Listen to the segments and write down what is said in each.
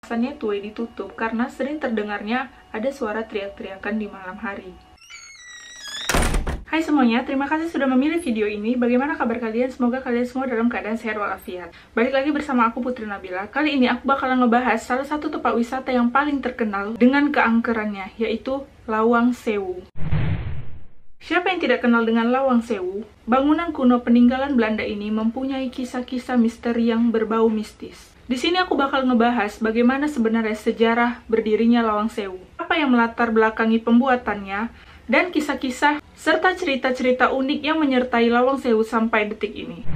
Alasannya tuh ditutup karena sering terdengarnya ada suara teriak-teriakan di malam hari. Hai semuanya, terima kasih sudah memilih video ini. Bagaimana kabar kalian? Semoga kalian semua dalam keadaan sehat walafiat. Balik lagi bersama aku Putri Nabila. Kali ini aku bakalan ngebahas salah satu tempat wisata yang paling terkenal dengan keangkerannya, yaitu Lawang Sewu. Siapa yang tidak kenal dengan Lawang Sewu? Bangunan kuno peninggalan Belanda ini mempunyai kisah-kisah misteri yang berbau mistis. Di sini aku bakal ngebahas bagaimana sebenarnya sejarah berdirinya Lawang Sewu, apa yang melatar belakangi pembuatannya, dan kisah-kisah serta cerita-cerita unik yang menyertai Lawang Sewu sampai detik ini.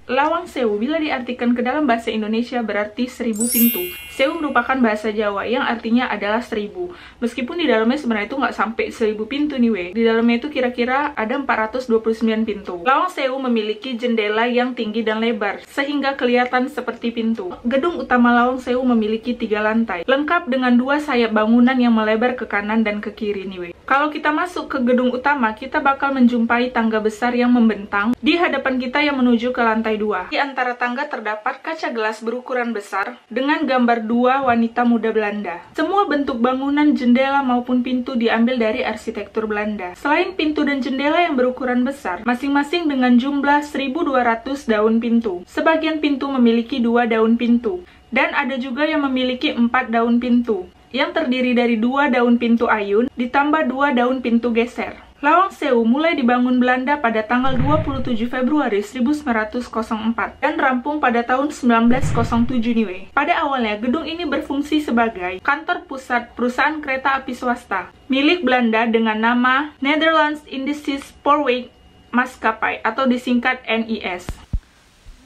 Lawang Sewu bila diartikan ke dalam bahasa Indonesia berarti 1000 pintu. Sewu merupakan bahasa Jawa yang artinya adalah 1000. Meskipun di dalamnya sebenarnya itu nggak sampai 1000 pintu nih weh. Di dalamnya itu kira-kira ada 429 pintu. Lawang Sewu memiliki jendela yang tinggi dan lebar, sehingga kelihatan seperti pintu. Gedung utama Lawang Sewu memiliki 3 lantai, lengkap dengan 2 sayap bangunan yang melebar ke kanan dan ke kiri nih weh. Kalau kita masuk ke gedung utama, kita bakal menjumpai tangga besar yang membentang di hadapan kita yang menuju ke lantai 2. Di antara tangga terdapat kaca gelas berukuran besar dengan gambar 2 wanita muda Belanda. Semua bentuk bangunan, jendela maupun pintu diambil dari arsitektur Belanda. Selain pintu dan jendela yang berukuran besar, masing-masing dengan jumlah 1200 daun pintu. Sebagian pintu memiliki 2 daun pintu, dan ada juga yang memiliki 4 daun pintu, yang terdiri dari 2 daun pintu ayun ditambah 2 daun pintu geser. Lawang Sewu mulai dibangun Belanda pada tanggal 27 Februari 1904 dan rampung pada tahun 1907 nih weh. Pada awalnya gedung ini berfungsi sebagai kantor pusat perusahaan kereta api swasta milik Belanda dengan nama Netherlands Indische Spoorweg Maskapai atau disingkat NIS.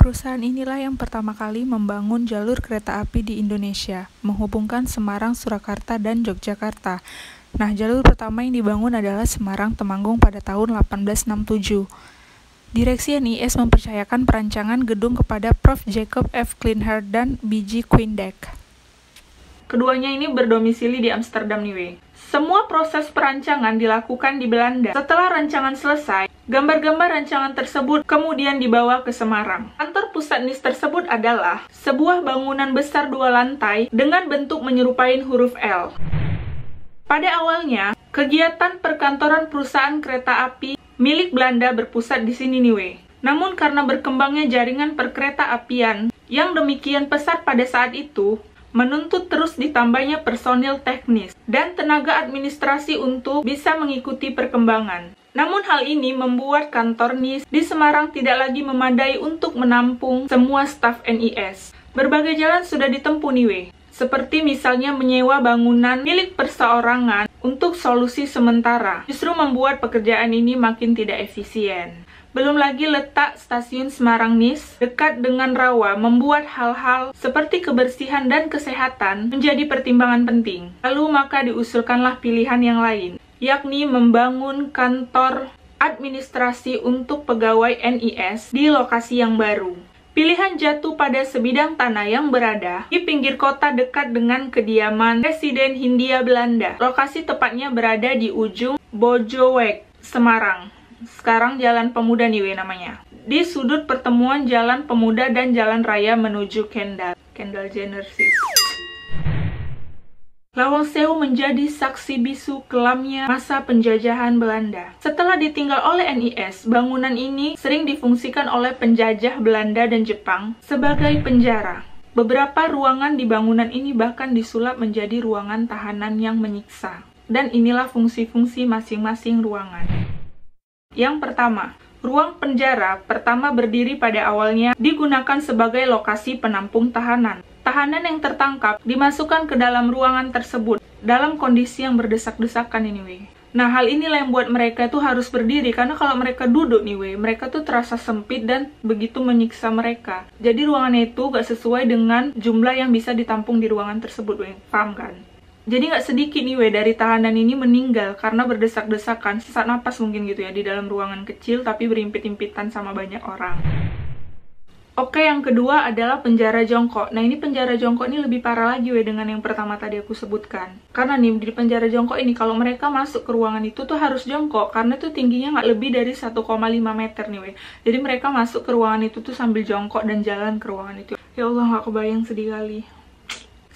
Perusahaan inilah yang pertama kali membangun jalur kereta api di Indonesia, menghubungkan Semarang, Surakarta, dan Yogyakarta. Nah, jalur pertama yang dibangun adalah Semarang-Temanggung pada tahun 1867. Direksi NIS mempercayakan perancangan gedung kepada Prof. Jacob F. Kleinhard dan B.J. Quindek. Keduanya ini berdomisili di Amsterdam nih weh. Semua proses perancangan dilakukan di Belanda. Setelah rancangan selesai, gambar-gambar rancangan tersebut kemudian dibawa ke Semarang. Kantor pusat NIS tersebut adalah sebuah bangunan besar 2 lantai dengan bentuk menyerupai huruf L. Pada awalnya, kegiatan perkantoran perusahaan kereta api milik Belanda berpusat di sini nih weh. Namun karena berkembangnya jaringan perkereta apian yang demikian pesat pada saat itu, menuntut terus ditambahnya personil teknis dan tenaga administrasi untuk bisa mengikuti perkembangan. Namun hal ini membuat kantor NIS di Semarang tidak lagi memadai untuk menampung semua staf NIS. Berbagai jalan sudah ditempuh nih weh. Seperti misalnya menyewa bangunan milik perseorangan untuk solusi sementara, justru membuat pekerjaan ini makin tidak efisien. Belum lagi letak stasiun Semarang NIS dekat dengan rawa membuat hal-hal seperti kebersihan dan kesehatan menjadi pertimbangan penting. Lalu maka diusulkanlah pilihan yang lain, yakni membangun kantor administrasi untuk pegawai NIS di lokasi yang baru. Pilihan jatuh pada sebidang tanah yang berada di pinggir kota dekat dengan kediaman Presiden Hindia Belanda. Lokasi tepatnya berada di ujung Bojoweg, Semarang. Sekarang Jalan Pemuda nih weh namanya. Di sudut pertemuan Jalan Pemuda dan Jalan Raya menuju Kendal. Kendal Jenner sih. Lawang Sewu menjadi saksi bisu kelamnya masa penjajahan Belanda. Setelah ditinggal oleh NIS, bangunan ini sering difungsikan oleh penjajah Belanda dan Jepang sebagai penjara. Beberapa ruangan di bangunan ini bahkan disulap menjadi ruangan tahanan yang menyiksa. Dan inilah fungsi-fungsi masing-masing ruangan. Yang pertama, ruang penjara pertama berdiri pada awalnya digunakan sebagai lokasi penampung tahanan. Tahanan yang tertangkap dimasukkan ke dalam ruangan tersebut dalam kondisi yang berdesak-desakan ini weh. Nah, hal inilah yang buat mereka itu harus berdiri, karena kalau mereka duduk nih weh, mereka tuh terasa sempit dan begitu menyiksa mereka. Jadi ruangannya itu gak sesuai dengan jumlah yang bisa ditampung di ruangan tersebut weh, paham kan? Jadi nggak sedikit nih weh dari tahanan ini meninggal karena berdesak-desakan, sesak napas mungkin gitu ya, di dalam ruangan kecil tapi berimpit-impitan sama banyak orang. Oke, yang kedua adalah penjara jongkok. Nah, ini penjara jongkok ini lebih parah lagi weh dengan yang pertama tadi aku sebutkan. Karena nih, di penjara jongkok ini, kalau mereka masuk ke ruangan itu tuh harus jongkok, karena itu tingginya nggak lebih dari 1,5 meter nih weh. Jadi mereka masuk ke ruangan itu tuh sambil jongkok dan jalan ke ruangan itu. Ya Allah, nggak kebayang, sedih kali.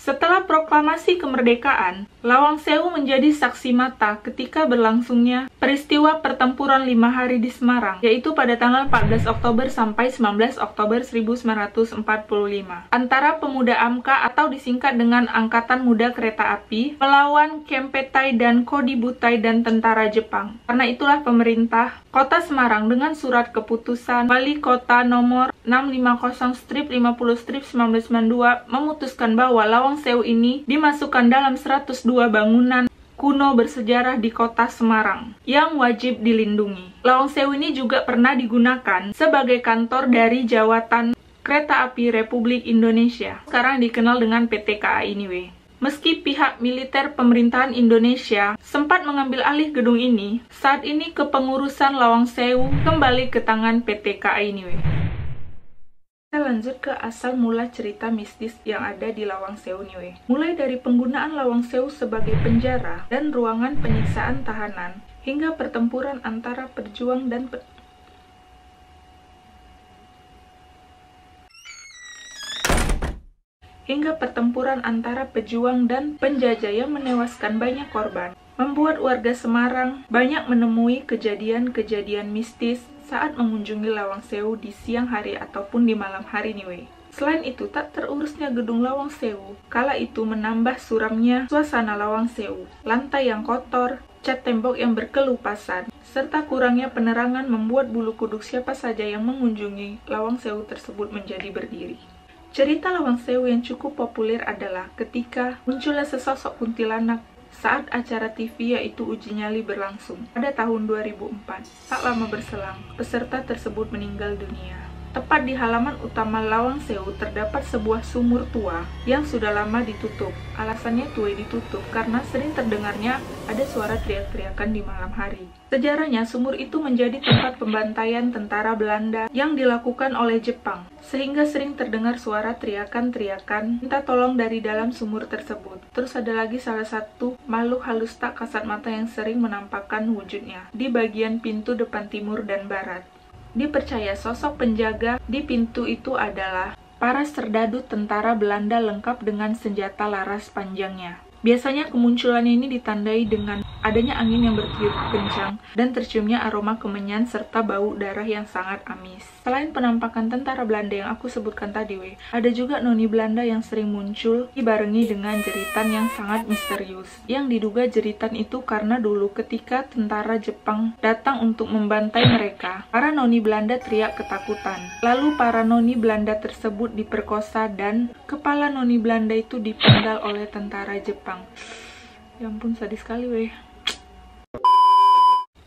Setelah proklamasi kemerdekaan, Lawang Sewu menjadi saksi mata ketika berlangsungnya peristiwa pertempuran 5 hari di Semarang, yaitu pada tanggal 14 Oktober sampai 19 Oktober 1945, antara pemuda AMKA atau disingkat dengan Angkatan Muda Kereta Api, melawan Kempeitai dan Kodibutai dan tentara Jepang. Karena itulah pemerintah Kota Semarang dengan surat keputusan Wali Kota nomor 650/50/1992 memutuskan bahwa Lawang Sewu ini dimasukkan dalam 102 bangunan kuno bersejarah di Kota Semarang yang wajib dilindungi. Lawang Sewu ini juga pernah digunakan sebagai kantor dari Jawatan Kereta Api Republik Indonesia, sekarang dikenal dengan PT KAI ini weh. Meski pihak militer pemerintahan Indonesia sempat mengambil alih gedung ini, saat ini kepengurusan Lawang Sewu kembali ke tangan PT KAI ini weh. Kita lanjut ke asal mula cerita mistis yang ada di Lawang Sewu nih. Mulai dari penggunaan Lawang Sewu sebagai penjara dan ruangan penyiksaan tahanan, hingga pertempuran antara pejuang dan penjajah yang menewaskan banyak korban, membuat warga Semarang banyak menemui kejadian-kejadian mistis saat mengunjungi Lawang Sewu di siang hari ataupun di malam hari nih weh. Selain itu, tak terurusnya gedung Lawang Sewu kala itu menambah suramnya suasana Lawang Sewu. Lantai yang kotor, cat tembok yang berkelupasan, serta kurangnya penerangan membuat bulu kuduk siapa saja yang mengunjungi Lawang Sewu tersebut menjadi berdiri. Cerita Lawang Sewu yang cukup populer adalah ketika munculnya sesosok kuntilanak saat acara TV yaitu Uji Nyali berlangsung pada tahun 2004. Tak lama berselang, peserta tersebut meninggal dunia. Tepat di halaman utama Lawang Sewu terdapat sebuah sumur tua yang sudah lama ditutup. Alasannya tua ditutup karena sering terdengarnya ada suara teriak-teriakan di malam hari. Sejarahnya, sumur itu menjadi tempat pembantaian tentara Belanda yang dilakukan oleh Jepang, sehingga sering terdengar suara teriakan-teriakan minta tolong dari dalam sumur tersebut. Terus ada lagi salah satu makhluk halus tak kasat mata yang sering menampakkan wujudnya di bagian pintu depan timur dan barat. Dipercaya sosok penjaga di pintu itu adalah para serdadu tentara Belanda lengkap dengan senjata laras panjangnya. Biasanya kemunculan ini ditandai dengan adanya angin yang bertiup kencang dan terciumnya aroma kemenyan serta bau darah yang sangat amis. Selain penampakan tentara Belanda yang aku sebutkan tadi weh, ada juga noni Belanda yang sering muncul dibarengi dengan jeritan yang sangat misterius. Yang diduga jeritan itu karena dulu ketika tentara Jepang datang untuk membantai mereka, para noni Belanda teriak ketakutan. Lalu para noni Belanda tersebut diperkosa dan kepala noni Belanda itu dipenggal oleh tentara Jepang. Ya ampun, sadis sekali weh.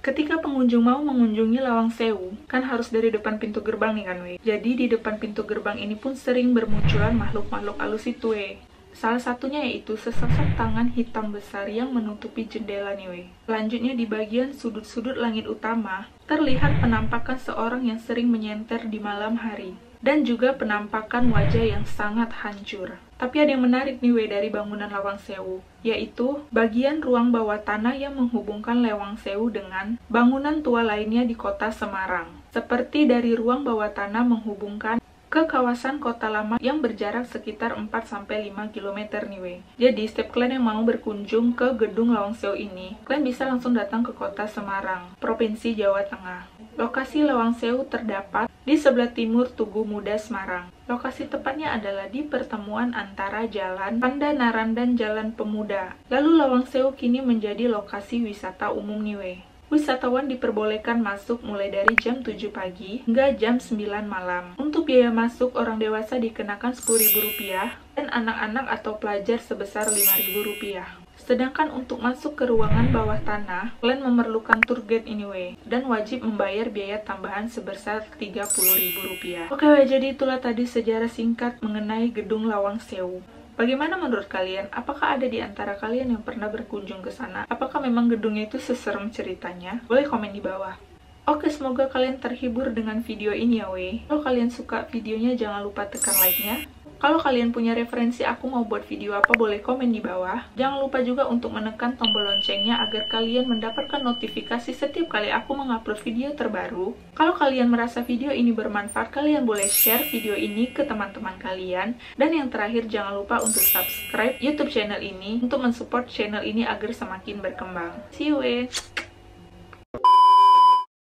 Ketika pengunjung mau mengunjungi Lawang Sewu, kan harus dari depan pintu gerbang nih kan weh. Jadi di depan pintu gerbang ini pun sering bermunculan makhluk-makhluk halus itu weh. Salah satunya yaitu sesosok tangan hitam besar yang menutupi jendela nih weh. Selanjutnya di bagian sudut-sudut langit utama, terlihat penampakan seorang yang sering menyenter di malam hari. Dan juga penampakan wajah yang sangat hancur. Tapi ada yang menarik nih weh dari bangunan Lawang Sewu, yaitu bagian ruang bawah tanah yang menghubungkan Lawang Sewu dengan bangunan tua lainnya di Kota Semarang. Seperti dari ruang bawah tanah menghubungkan ke kawasan Kota Lama yang berjarak sekitar 4-5 km nih weh. Jadi setiap kalian yang mau berkunjung ke gedung Lawang Sewu ini, kalian bisa langsung datang ke Kota Semarang, Provinsi Jawa Tengah. Lokasi Lawang Sewu terdapat di sebelah timur Tugu Muda Semarang. Lokasi tepatnya adalah di pertemuan antara Jalan Pandanaran dan Jalan Pemuda. Lalu Lawang Sewu kini menjadi lokasi wisata umum nih weh. Wisatawan diperbolehkan masuk mulai dari jam 7 pagi hingga jam 9 malam. Untuk biaya masuk, orang dewasa dikenakan Rp10.000 dan anak-anak atau pelajar sebesar Rp5.000. Sedangkan untuk masuk ke ruangan bawah tanah, kalian memerlukan tour guide anyway, dan wajib membayar biaya tambahan sebesar Rp30.000. Oke, jadi itulah tadi sejarah singkat mengenai gedung Lawang Sewu. Bagaimana menurut kalian? Apakah ada di antara kalian yang pernah berkunjung ke sana? Apakah memang gedungnya itu seserem ceritanya? Boleh komen di bawah. Oke, semoga kalian terhibur dengan video ini ya weh. Kalau kalian suka videonya, jangan lupa tekan like-nya. Kalau kalian punya referensi aku mau buat video apa, boleh komen di bawah. Jangan lupa juga untuk menekan tombol loncengnya agar kalian mendapatkan notifikasi setiap kali aku mengupload video terbaru. Kalau kalian merasa video ini bermanfaat, kalian boleh share video ini ke teman-teman kalian. Dan yang terakhir, jangan lupa untuk subscribe YouTube channel ini untuk mensupport channel ini agar semakin berkembang. See you!